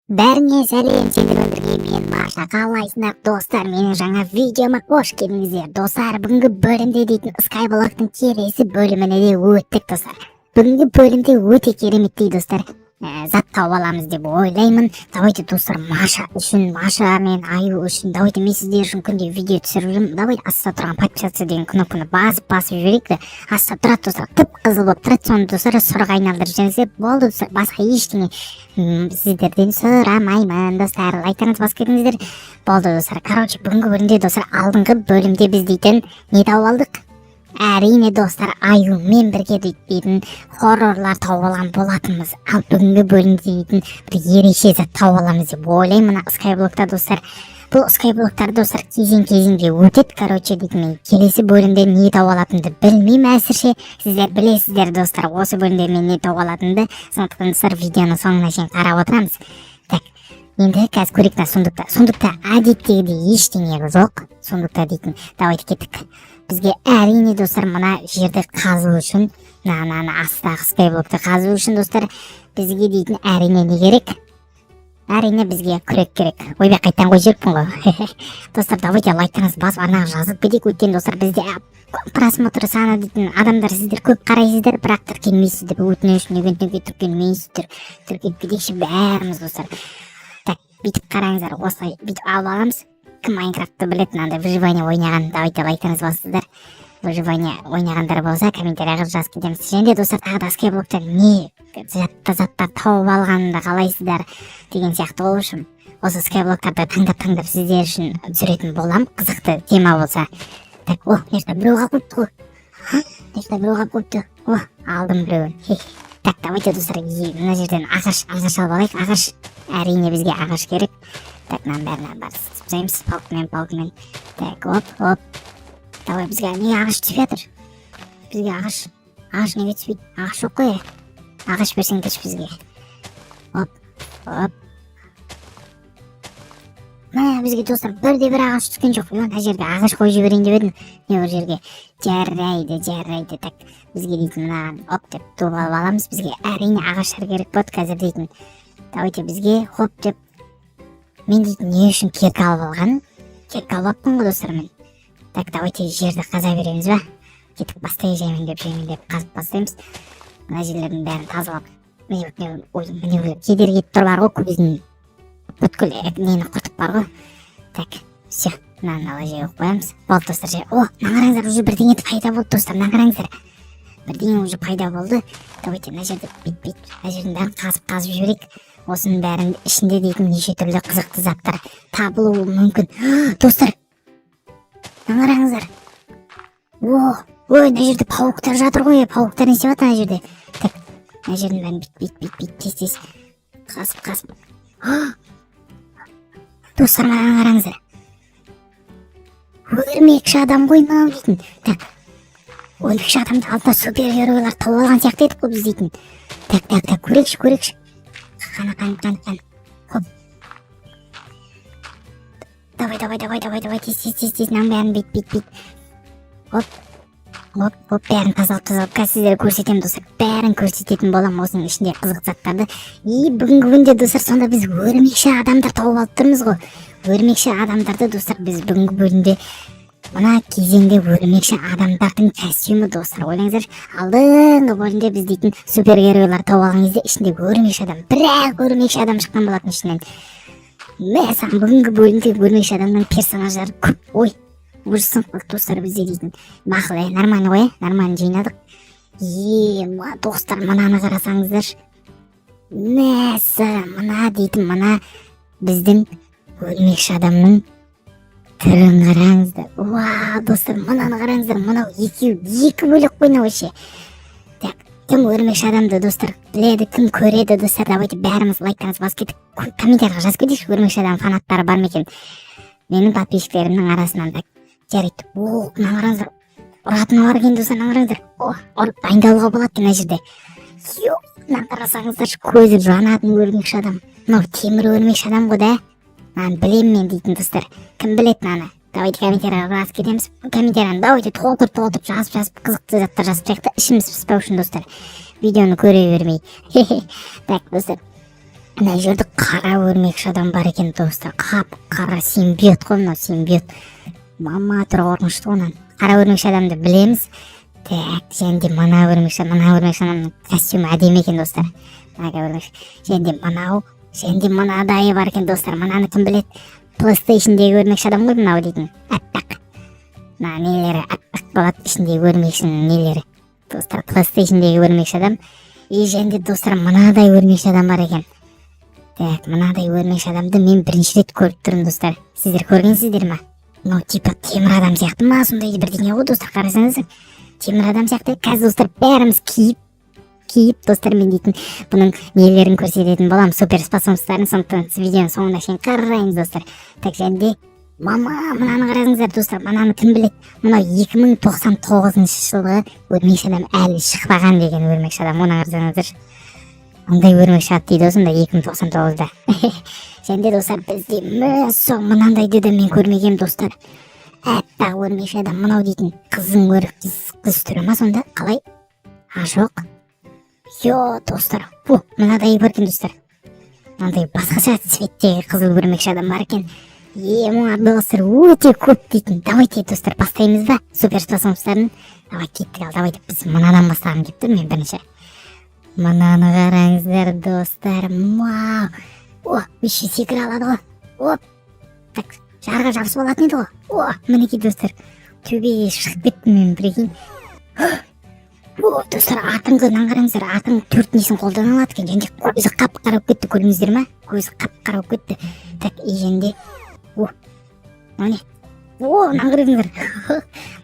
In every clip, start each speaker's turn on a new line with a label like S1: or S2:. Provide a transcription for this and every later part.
S1: Бәріңе сәлем, сендерге мен Маша. Қалайсыңдар достар, менің жаңа видеома қош келдіңіздер. Достар, бүгінгі бөлімде дейтін Skyblock'тың келесі бөліміне де өттік достар. Бүгінгі бөлімде өте керемет достар. Зат тауып аламыз деп ойлаймын. Давайте достар, Маша мен Аю үшін, давайте мен сіздер үшін күнде видео түсіріп жүрмін. Давайте астта тұрған подписаться деген кнопканы басып жіберейік. Астта тұрады достар, қып-қызыл болып тұрады. Соны достар сұрға айналдырып жіберсек болды достар. Басқа ештеңе сіздерден сұрамаймын достар. Лайктарыңызды басып кетіңіздер. Болды достар. Короче, бүгінгі бөлімде достар, алдыңғы бөлімде біз дейтін не тауып алдық? Әрине достар, Аюмен бірге дейтін хоррорлар тауып алған болатынбыз. Ал бүгінгі бөлімде дейтін бір ерекше зат тауып аламыз деп ойлаймын. Skyblock'та достар, бұл Skyblock'тар достар кезең-кезеңге өтеді. Короче, дейтін келесі бөлімде не тауып алатынымды білмеймін әзірше. Сіздер білесіздер достар, осы бөлімде мен не тауып алатынымды. Сондықтан достар, видеоны соңына шейін қарап отырамыз. Так, енді қазір көрейік. Сондықта әдеттегідей ештеңе жоқ. Сондықта дейтін, давайте кеттік. Бізге әрине достар, мына жерді қазу үшін, астағы Skyblock'ты қазу үшін достар, бізге дейтін әрине не керек? Әрине бізге күрек керек. Ойбай, қайттан қой жүріппін ғой. Достар, давайте лайктарыңызды басып арнаға жазып кетейік. Өткен достар, бізде просмотр саны дейтін адамдар сіздер көп қарайсыздар, бірақ тіркелмейсіздер. Өтініш неге тіркелмейсіздер. Тіркеліп кетейікші бәріміз достар. Так, бүйтіп қараңыздар, осылай бүйтіп алып аламыз. Кім Майнкрафтты білетін, андай выживание ойнаған, давайте лайктарыңыз басыңыздар. Выживание ойнағандар болса, комментарияға жазып кетеміз. Және достар, тағы да Skyblock'та не заттар тауып алғанымды қалайсыздар деген сияқты ол үшін. Осы Skyblock'тарды таңдап сіздер үшін түсіретін болам, қызықты тема болса. Так, нешті біреу қалып қойыпты. Алдым біреуін. Так, давайте достар, мына жерден ағаш алып алайық. Ағаш, әрине бізге ағаш керек. Так, бәрінен бар сызаймыз, палкымен. Так, оп. Давай, бізге не ағаш түсіп жатыр? Бізге ағаш неге түспейді? Ағаш жоқ қой. Ағаш берсең түш бізге. Оп. Бізге достар, бірде бір ағаш түскен жоқ. Мына жерге ағаш қойып жіберейін деп едім. Не бұл жерге? Жарайды. Так, бізге дейтін мына оп деп туып алып аламыз. Бізге әрине ағаштар керек болады қазір дейтін. Давайте бізге хоп деп. Мен дейтін не үшін кек алып алған? Кек алып алыппын ғой достар мен. Так, давайте жерді қаза береміз ба? Кетіп бастай жаймендеп қазып бастаймыз. Мына жерлердің бәрін тазалап. Міне кедергі тұр бар ғой, көзін бүткіл нені құртып бар ғой. Так, все, мынаны жай оқып қоямыз. Болды достар, жай. Наңараңыздар, уже бірдеңе пайда болды достар, наңараңыздар. Бірдеңе уже пайда болды. Давайте мына жерді бит. Мына жердің бәрін қазып жіберейік. Осының бәрін ішінде дейтін неше түрлі қызықты заттар табылуы мүмкін. Достар, наңараңыздар. Мына жерде пауықтар жатыр ғой. Пауықтар не істеп жатыр мына жерде? Так, мына жердің бәрін бит, тез. Қасып. Достар, наңараңыздар. Өрмекші адам ғой мынау дейтін. Так, өрмекші адамды алдында супергеройлар тауып алған сияқты едік қой біз дейтін. Так, көрекші. Қан. Хоп. Давай, тез. Нан бәрін бит. Хоп. Бәрін тазалып. Қазір сіздерге көрсетемін достар. Бәрін көрсететін болам осының ішінде қызық заттарды. Бүгінгі күнде достар, сонда біз өрмекші адамдар тауып алып тұрмыз ғой. Өрмекші адамдарды достар, біз бүгінгі бөлімде мына кезеңде өрмекші адамдардың костюмі достар. Ойлаңыздар, алдыңғы бөлімде біз дейтін супергеройлар тауып алған кезде ішінде өрмекші адам, бірақ өрмекші адам шыққан болатын ішінен. Мәсән, бүгінгі бөлімде өрмекші адамның персонаждары көп. Ужасын достар бізде дейтін. Мақыл, нормально ғой, нормально жинадық. Достар, мынаны қарасаңыздар. Мына дейтін, мына біздің өрмекші адамның түрін қараңыздар. Достар, мынаны қараңыздар. Мынау екі бөлек қойна өше. Так, кім өрмекші адамды достар біледі, кім көреді достар. Давайте бәріміз лайктарыңыз басып кетіп, комментарияға жазып кетейікші, өрмекші адам фанаттары бар ма екен? Менің подписчиктерімнің арасынан. Так, жарайды. Мына қараңыздар. Ұратыны бар екен достар, мына қараңыздар. Ұрып дайындалуға болады мына жерде. Мына қарасаңыздар, көзі жанатын өрмекші адам. Мынау темір өрмекші адам ғой да. Білем мен дейтін достар. Кім білет мынаны? Давайте комментарияға жазып кетеміз. Комментарияны давайте толтырып жазып қызықты заттар жазып жайықта. Ішіміз піспеу үшін достар. Видеоны көре бермей. Так достар, ана жерде қара өрмекші адам бар екен достар. Қап-қара симбиот қой мынау, симбиот. Мама тұр қорқынышты онан. Қара өрмекші адамды білеміз. Так, және мына өрмекші адамның костюмі әдемі екен достар. Және мынадайы бар екен достар. Мынаны кім біледі? PlayStation'дегі өрмекші адам ғой мынау дейтін. Аппақ. Мына нелері аппақ болады, ішіндегі өрмекшінің нелері. Достар, PlayStation'дегі өрмекші адам. И және достар, мынадай өрмекші адам бар екен. Так, мынадай өрмекші адамды мен бірінші рет көріп тұрмын достар. Сіздер көргенсіздер ма? Мынау типа темір адам сияқты ма? Сондай бірдеңе ғой достар, қарасаңыздар. Темір адам сияқты. Қазір достар бәріміз киіп достар, мен дейтін бұның нелерін көрсететін боламын, суперспособностьтарын. Сондықтан видеоның соңына шейін қарайыңыз достар. Так, және мама, мынаны қараңыздар достар. Мынаны кім біледі? Мынау 2099 жылғы өрмекші адам әлі шықпаған деген өрмекші адам. Оны қарасаңыздар. Ондай өрмекші ат дейді осында 2099-да. Және достар, бізде мәссо мынандайды да мен көрмеген достар. Әппақ өрмекші адам мынау дейтін қыздың қыз түрі ма сонда? Қалай? Жоқ. Йо, достар. Мынадай бар екен достар. Мынадай басқаша цветтегі қызыл өрмекші адам бар екен. Мұны достар өте көп дейтін. Давайте достар бастаймыз ба? Суперспособностьтарын. Давай кеттік ал, давайте біз мынадан бастағым келіп тұр мен бірінші. Мынаны қараңыздар достар. Вау. Еще секіре алады ғой. Так, жарға жабысып алатын еді ғой. Мінекей достар. Төбеге шығып кеттім мен, прикинь. Достар, атыңғынан қараңыздар. Атың 4 несін қолдан алады екен. Және көзі қап-қара болып кетті, көрдіңіздер ма? Көзі қап-қара болып кетті. Так, и және міне. Мына қараңыздар.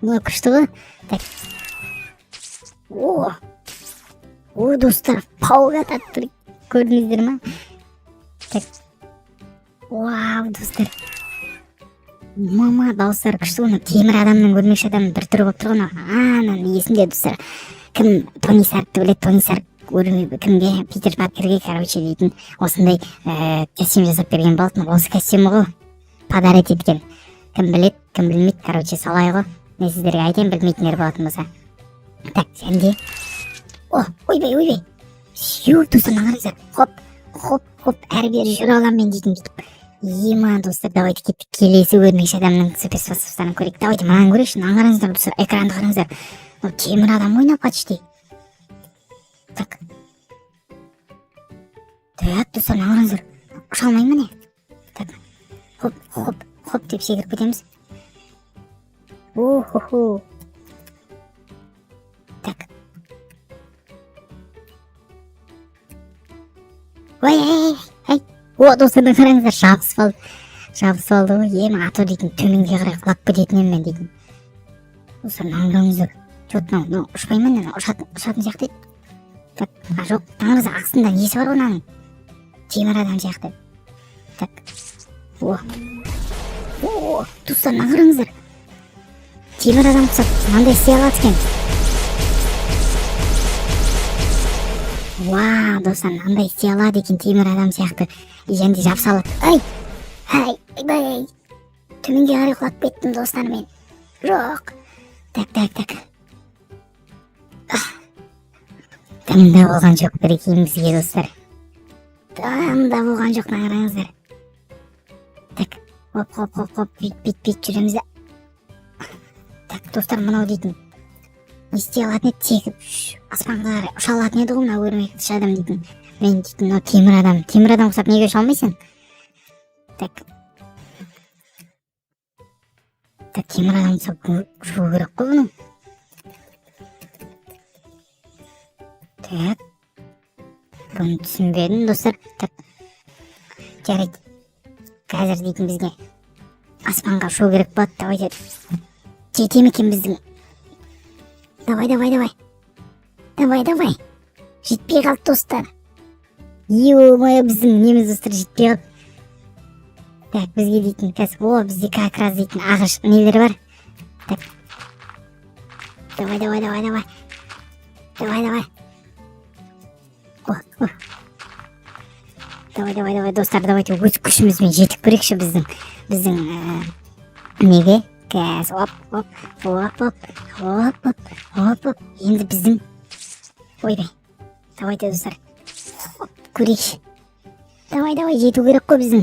S1: Мына күшті ғой. Так. Достар, пауға таттыр. Көрдіңіздер ма? Так. Вау, достар. Мама, достар, күшті оны. Темір адамның өрмекші адамның бір түрі болып тұрғаны. Наны есімде достар. Кім Тони Старкты біледі? Тони Старк кімге? Питер Паркерге, короче, дейтін осындай костюм жасап берген болатын. Осы костюмі ғой подарить еткен. Кім біледі, кім білмейді, короче, солай ғой. Мен сіздерге айтайын, білмейтіндер болатын болса. Так, сенде. Ойбай. Сью, достар, нағарыңыздар. Хоп, әрі бері жүре алам мен дейтін кетіп. Ема, достар, давайте кеттік. Келесі өрмекші адамның суперспособностьтарын көрейік. Давайте мынаны көрейікші. Нағарыңыздар, достар, экранды қараңыздар. Темір адам ойнап почти. Так. Так, достар, нағарыңыздар. Ұша алмаймын не? Так. Хоп деп секіріп кетеміз. О-хо-хо. Так. Ой. Достардан қараңыздар, жабысып алды ғой. Аты дейтін төменге қарай құлап кететін мен дейтін. Достар, нағарыңыздар. Жоқ, ұшпаймын, ұшатын сияқты еді. Так, жоқ, таңырыздар, астында несі бар онаның? Темір адам сияқты. Так. Достар, нағарыңыздар. Темір адам құсап, мынандай істей алады екен. Вау, достар, мынандай істей алады екен темір адам сияқты. Және жабыса алады. Ай. Төменге қарай құлап кеттім достар мен. Жоқ. Так. Таңда болған жоқ бірекейін бізге достар. Таңда болған жоқ, нағараңыздар. Так, хоп, бит жүреміз. Так, достар, мынау дейтін. Не істей алатын еді, тегіп аспанға қарай ұша алатын еді ғой, мына өрмекші адам дейтін. Мен дейтін, темір адам құсап неге ұша алмайсың? Так, темір адам құсап ұшу керек қой бұның. Так, бұны түсінбедім достар. Так, жарайды. Қазір дейтін бізге аспанға ұшу керек болады. Давайте жетем екен біздің. Давай. Жетпей қалды достар. Ё-моё, біздің неміз достар жетпей қалды. Так, бізге дейтін қазір. Бізде как раз дейтін ағаш нелер бар. Так. Давай. Давай, достар, давайте өз күшімізбен жетіп көрейікші біздің неге. Кәз, оп. Енді біздің. Ойбай. Давайте, достар. Көрейікші. Давай жету керек қой біздің.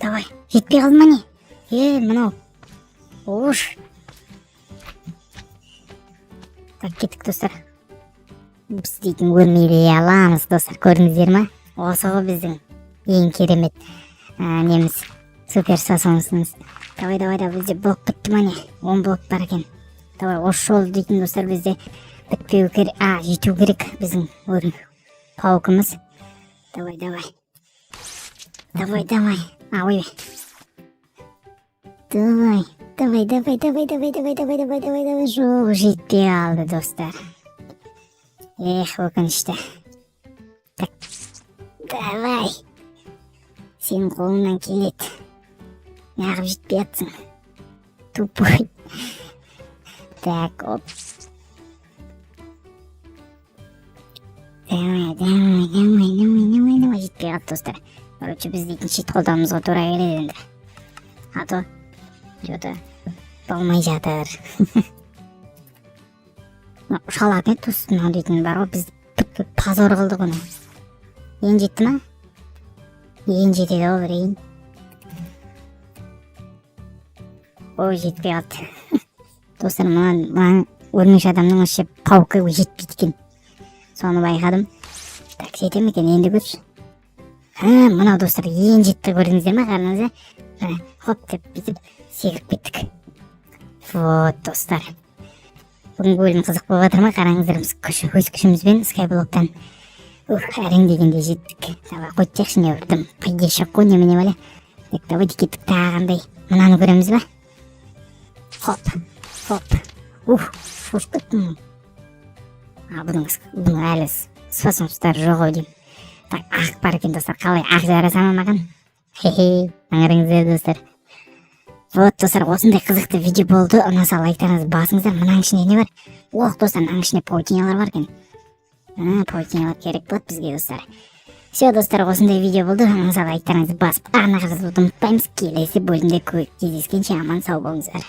S1: Давай, жетпей қалды ма не? Мынау. Ош. Так, кеттік достар. Біз дейтін өрмелей аламыз достар, көрдіңіздер ма? Осы ғой біздің ең керемет неміз, супер сасонысымыз. Давай, бізде блок бітті ма не? 10 блок бар екен. Давай, осы жолы дейтін достар бізде бітпеу керек, жету керек біздің өрім паукымыз. Давай. Ой. Давай. Жоқ, жетпей алды достар. Өкінішті. Так, давай. Сенің қолыңнан келеді. Неғып жетпей атсың. Тупой. Так, оп. Давай. Жетпей қалды достар. Короче, біз дейтін шет қолдамызға тура келеді енді. А то жота болмай жатыр. Шалатын тұстың дейтін бар ғой, біз позор қылдық оны. Ең жетті ма? Ең жетеді ғой бір ең. Ой, жетпей қалды. Достар, маған өлмеш адамның осы пауқы жетпейді екен. Соны байқадым. Так, жете ме екен енді көрші. Мынау достар, ең жетті, көрдіңіздер ма? Қараңыздар. Хоп деп бүйтіп секіріп кеттік. Вот достар. Бүгінгі бөлім қызық болып жатыр ма? Қараңыздар, біз өз күшімізбен скайблоктан әрең дегенде жеттік. Давай, қойып не өрдім. Қайде шық қой, немене бәле. Давай кеттік тағандай. Мынаны көреміз ба? Хоп. Шошып кеттім. Бұның әлі способностьтары жоқ ау деймін. Так, ақ бар екен достар, қалай ақ жараса ма маған? Аңырыңыздар достар. Вот достар, осындай қызықты видео болды. Ұнаса лайктарыңызды басыңыздар. Мынаның ішінде не бар? Достар, мынаның ішінде паутиналар бар екен. Паутиналар керек болады бізге достар. Все достар, осындай видео болды. Ұнаса лайктарыңызды басып, ағына жазылуды ұмытпаймыз. Келесі бөлімде кездескенше аман сау болыңыздар.